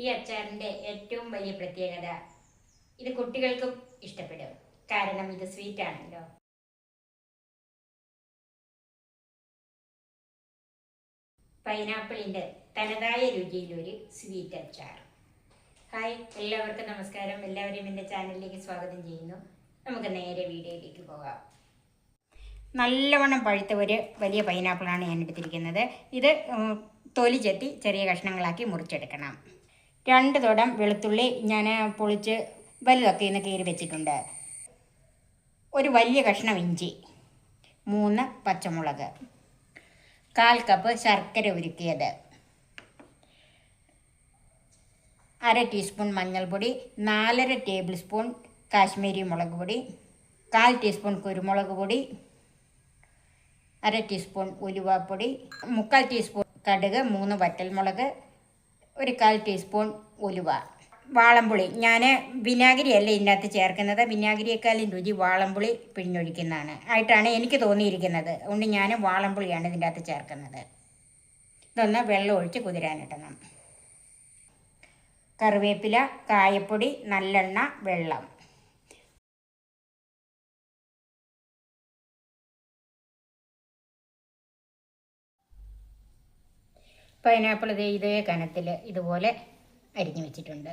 ഈ അച്ചാറിൻ്റെ ഏറ്റവും വലിയ പ്രത്യേകത ഇത് കുട്ടികൾക്കും ഇഷ്ടപ്പെടും. കാരണം ഇത് സ്വീറ്റ് ആണല്ലോ. പൈനാപ്പിളിൻ്റെ തനതായ രുചിയിലൊരു സ്വീറ്റ് അച്ചാർ. ഹായ്, എല്ലാവർക്കും നമസ്കാരം. എല്ലാവരെയും എൻ്റെ ചാനലിലേക്ക് സ്വാഗതം ചെയ്യുന്നു. നമുക്ക് നേരെ വീഡിയോയിലേക്ക് പോകാം. നല്ലവണ്ണം പഴുത്ത ഒരു വലിയ പൈനാപ്പിളാണ് ഞാൻ എടുത്തിരിക്കുന്നത്. ഇത് തൊലി ചെത്തി ചെറിയ കഷ്ണങ്ങളാക്കി മുറിച്ചെടുക്കണം. 2 തുടം വെളുത്തുള്ളി ഞാൻ പൊളിച്ച് വലുതൊക്കെ ഇന്ന് കീറി വെച്ചിട്ടുണ്ട്. ഒരു വലിയ കഷ്ണം ഇഞ്ചി, 3 പച്ചമുളക്, 1/4 കപ്പ് ശർക്കര ഉരുക്കിയത്, 1/2 ടീസ്പൂൺ മഞ്ഞൾപ്പൊടി, 4½ ടേബിൾ സ്പൂൺ കാശ്മീരി മുളക് പൊടി, 1/4 ടീസ്പൂൺ കുരുമുളക് പൊടി, 1/2 ടീസ്പൂൺ ഉലുവാപ്പൊടി, 3/4 ടീസ്പൂൺ കടുക്, 3 വറ്റൽമുളക്, 1/4 ടീസ്പൂൺ ഉലുവ. വാളംപുളി ഞാൻ വിനാഗിരിയല്ല ഇതിനകത്ത് ചേർക്കുന്നത്. വിനാഗിരിയേക്കാളും രുചി വാളംപുളി പിഴിഞ്ഞൊഴിക്കുന്നതാണ് ആയിട്ടാണ് എനിക്ക് തോന്നിയിരിക്കുന്നത്. അതുകൊണ്ട് ഞാൻ വാളംപുളിയാണ് ഇതിൻ്റെ അകത്ത് ചേർക്കുന്നത്. ഇതൊന്ന് വെള്ളം ഒഴിച്ച് കുതിരാനിടണം. കറിവേപ്പില, കായപ്പൊടി, നല്ലെണ്ണ, വെള്ളം. പൈനാപ്പിൾ ഇതേ കനത്തിൽ ഇതുപോലെ അരിഞ്ഞു വെച്ചിട്ടുണ്ട്.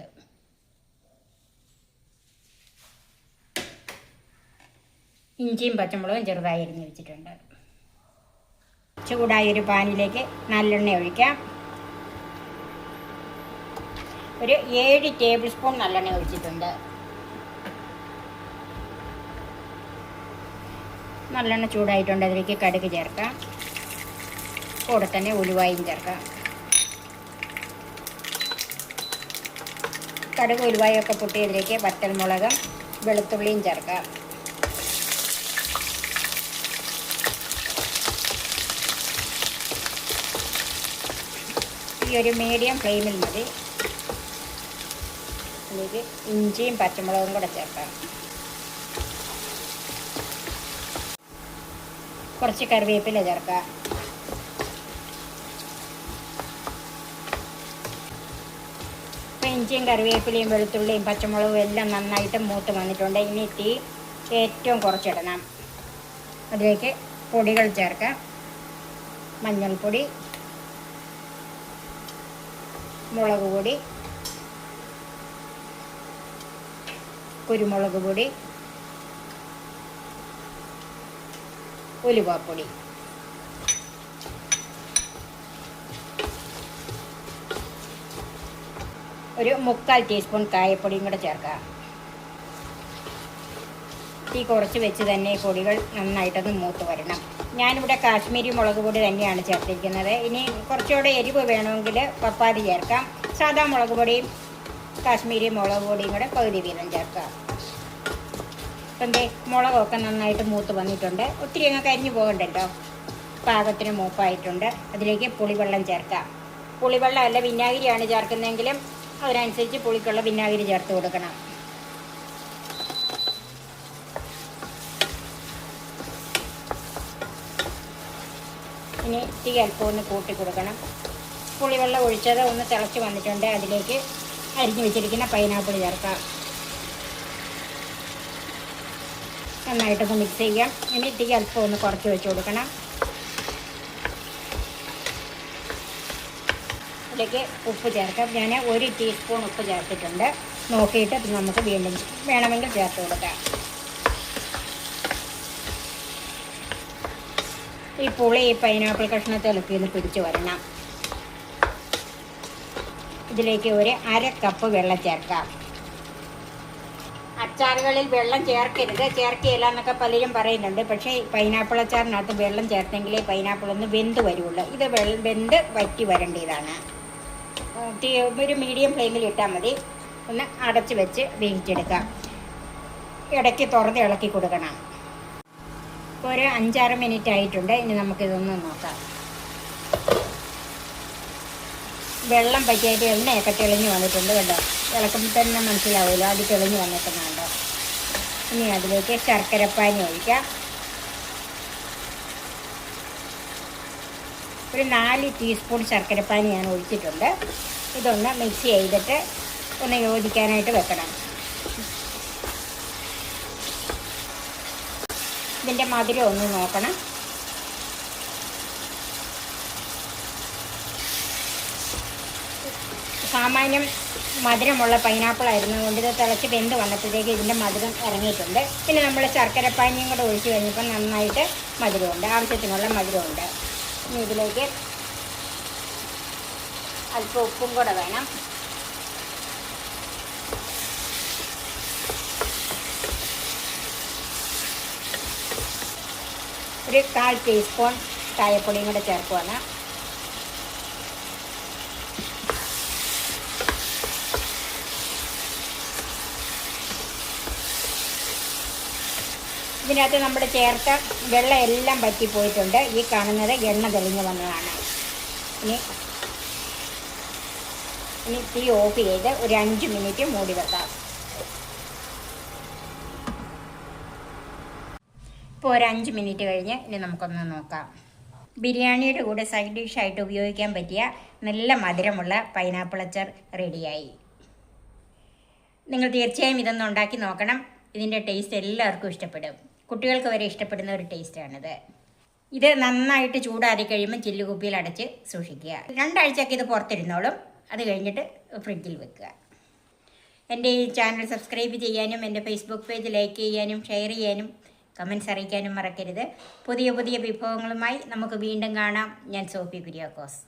ഇഞ്ചിയും പച്ചമുളകും ചെറുതായി അരിഞ്ഞു വെച്ചിട്ടുണ്ട്. ചൂടായ ഒരു പാനിലേക്ക് നല്ലെണ്ണ ഒഴിക്കാം. ഒരു 7 ടേബിൾ സ്പൂൺ നല്ലെണ്ണ ഒഴിച്ചിട്ടുണ്ട്. നല്ലെണ്ണ ചൂടായിട്ടുണ്ട്. അതിലേക്ക് കടുക് ചേർക്കാം. കൂടെ തന്നെ ഉലുവായും ചേർക്കാം. കടുക് ഉലുവായൊക്കെ പൊട്ടിയതിലേക്ക് വറ്റൽമുളകും വെളുത്തുള്ളിയും ചേർക്കാം. ഈ ഒരു മീഡിയം ഫ്ലെയിമിൽ മതി. അതിലേക്ക് ഇഞ്ചിയും പച്ചമുളകും കൂടെ ചേർക്കാം. കുറച്ച് കറിവേപ്പില ചേർക്കാം. ഇഞ്ചിയും കറിവേപ്പിലയും വെളുത്തുള്ളിയും പച്ചമുളകും എല്ലാം നന്നായിട്ട് മൂത്ത് വന്നിട്ടുണ്ട്. ഇനി തീ ഏറ്റവും കുറച്ചിടണം. അതിലേക്ക് പൊടികൾ ചേർക്കാം. മഞ്ഞൾപ്പൊടി, മുളക് പൊടി, കുരുമുളക് പൊടി, ഉലുവാപ്പൊടി. ഒരു 3/4 ടീസ്പൂൺ കായപ്പൊടിയും കൂടെ ചേർക്കാം. തീ കുറച്ച് വെച്ച് തന്നെ പൊടികൾ നന്നായിട്ടൊന്ന് മൂത്ത് വരണം. ഞാനിവിടെ കാശ്മീരി മുളക് പൊടി തന്നെയാണ് ചേർത്തിരിക്കുന്നത്. ഇനി കുറച്ചുകൂടെ എരിവ് വേണമെങ്കിൽ പപ്പാതി ചേർക്കാം. സാദാ മുളക് പൊടിയും കാശ്മീരി മുളക് പൊടിയും കൂടെ പകുതി വീതം ചേർക്കാം. അപ്പം മുളകൊക്കെ നന്നായിട്ട് മൂത്ത് വന്നിട്ടുണ്ട്. ഒത്തിരി അങ്ങ് കരിഞ്ഞു പോകണ്ടല്ലോ. പാകത്തിന് മൂപ്പായിട്ടുണ്ട്. അതിലേക്ക് പുളിവെള്ളം ചേർക്കാം. പുളിവെള്ളം അല്ല വിനാഗിരിയാണ് ചേർക്കുന്നതെങ്കിലും അതിനനുസരിച്ച് പുളിക്കുള്ള വിനാഗിരി ചേർത്ത് കൊടുക്കണം. ഇനി തീ അല്പം ഒന്ന് കൂട്ടി കൊടുക്കണം. പുളിവെള്ളം ഒഴിച്ചത് ഒന്ന് തിളച്ച് വന്നിട്ടുണ്ട്. അതിലേക്ക് അരിഞ്ഞു വെച്ചിരിക്കുന്ന പൈനാപ്പിൾ ചേർക്കാം. നന്നായിട്ടൊന്ന് മിക്സ് ചെയ്യാം. ഇനി തീ അല്പം ഒന്ന് കുറച്ച് വെച്ച് കൊടുക്കണം. ഇതിലേക്ക് ഉപ്പ് ചേർക്കാം. ഞാൻ 1 ടീസ്പൂൺ ഉപ്പ് ചേർത്തിട്ടുണ്ട്. നോക്കിയിട്ട് നമുക്ക് വീണ്ടും വേണമെങ്കിൽ ചേർത്ത് കൊടുക്കാം. ഈ പുളി ഈ പൈനാപ്പിൾ കഷ്ണത്തിലൊക്കെ ഒന്ന് പിടിച്ച് വരണം. ഇതിലേക്ക് ഒരു 1/2 കപ്പ് വെള്ളം ചേർക്കാം. അച്ചാറുകളിൽ വെള്ളം ചേർക്കില്ല എന്നൊക്കെ പലരും പറയുന്നുണ്ട്. പക്ഷേ പൈനാപ്പിൾ അച്ചാറിനകത്ത് വെള്ളം ചേർത്തെങ്കിലേ പൈനാപ്പിൾ ഒന്ന് വെന്ത് വരുള്ളൂ. ഇത് വെന്ത് വറ്റി വരേണ്ടതാണ്. ഒരു മീഡിയം ഫ്ലെയിമിൽ ഇട്ടാൽ മതി. ഒന്ന് അടച്ച് വെച്ച് വേവിച്ചെടുക്കാം. ഇടയ്ക്ക് തുറന്ന് ഇളക്കി കൊടുക്കണം. ഇപ്പോൾ ഒരു 5-6 മിനിറ്റ് ആയിട്ടുണ്ട്. ഇനി നമുക്കിതൊന്ന് നോക്കാം. വെള്ളം പറ്റിയായിട്ട് എണ്ണയൊക്കെ തെളിഞ്ഞ് വന്നിട്ടുണ്ട് കേട്ടോ. ഇളക്കുമ്പോൾ തന്നെ മനസ്സിലാവുമല്ലോ. അത് തെളിഞ്ഞ് വന്നിട്ടുണ്ടോ. ഇനി അതിലേക്ക് ശർക്കരപ്പാനി ഒഴിക്കാം. ഒരു 4 ടീസ്പൂൺ ശർക്കരപ്പാനി ഞാൻ ഒഴിച്ചിട്ടുണ്ട്. ഇതൊന്ന് മിക്സ് ചെയ്തിട്ട് ഒന്ന് യോജിക്കാനായിട്ട് വെക്കണം. ഇതിൻ്റെ മധുരം ഒന്ന് നോക്കണം. സാമാന്യം മധുരമുള്ള പൈനാപ്പിൾ ആയിരുന്നതുകൊണ്ട് ഇത് തിളച്ച് വെന്ത് വന്നപ്പോഴത്തേക്ക് ഇതിൻ്റെ മധുരം ഇറങ്ങിയിട്ടുണ്ട്. പിന്നെ നമ്മൾ ശർക്കരപ്പാനിയും കൂടെ ഒഴിച്ച് കഴിഞ്ഞപ്പോൾ നന്നായിട്ട് മധുരമുണ്ട്, ആവശ്യത്തിനുള്ള മധുരമുണ്ട്. ഇനി ഇതിലേക്ക് അല്പം ഉപ്പും കൂടെ വേണം. ഒരു 1/4 ടീസ്പൂൺ ചായപ്പൊടിയും കൂടെ ചേർക്കുവാണ്. ഇതിനകത്ത് നമ്മൾ ചേർത്ത വെള്ളം എല്ലാം പറ്റിപ്പോയിട്ടുണ്ട്. ഈ കാണുന്നത് എണ്ണ തെളിഞ്ഞ് വന്നതാണ്. ഇനി തീ ഓഫ് ചെയ്ത് ഒരു 5 മിനിറ്റ് മൂടി വെക്കാം. ഇപ്പോൾ ഒരു 5 മിനിറ്റ് കഴിഞ്ഞ് ഇനി നമുക്കൊന്ന് നോക്കാം. ബിരിയാണിയുടെ കൂടെ സൈഡ് ഡിഷായിട്ട് ഉപയോഗിക്കാൻ പറ്റിയ നല്ല മധുരമുള്ള പൈനാപ്പിൾ അച്ചാർ റെഡിയായി. നിങ്ങൾ തീർച്ചയായും ഇതൊന്ന് ഉണ്ടാക്കി നോക്കണം. ഇതിൻ്റെ ടേസ്റ്റ് എല്ലാവർക്കും ഇഷ്ടപ്പെടും. കുട്ടികൾക്ക് വരെ ഇഷ്ടപ്പെടുന്ന ഒരു ടേസ്റ്റാണിത്. ഇത് നന്നായിട്ട് ചൂടാറി കഴിയുമ്പോൾ ചില്ലുകുപ്പിയിൽ അടച്ച് സൂക്ഷിക്കുക. 2 ആഴ്ചയൊക്കെ ഇത് പുറത്തിരുന്നോളും. അത് കഴിഞ്ഞിട്ട് ഫ്രിഡ്ജിൽ വെക്കുക. എൻ്റെ ഈ ചാനൽ സബ്സ്ക്രൈബ് ചെയ്യാനും എൻ്റെ ഫേസ്ബുക്ക് പേജ് ലൈക്ക് ചെയ്യാനും ഷെയർ ചെയ്യാനും കമൻറ്റ്സ് അറിയിക്കാനും മറക്കരുത്. പുതിയ പുതിയ വിഭവങ്ങളുമായി നമുക്ക് വീണ്ടും കാണാം. ഞാൻ സോഫി കുര്യാക്കോസ്.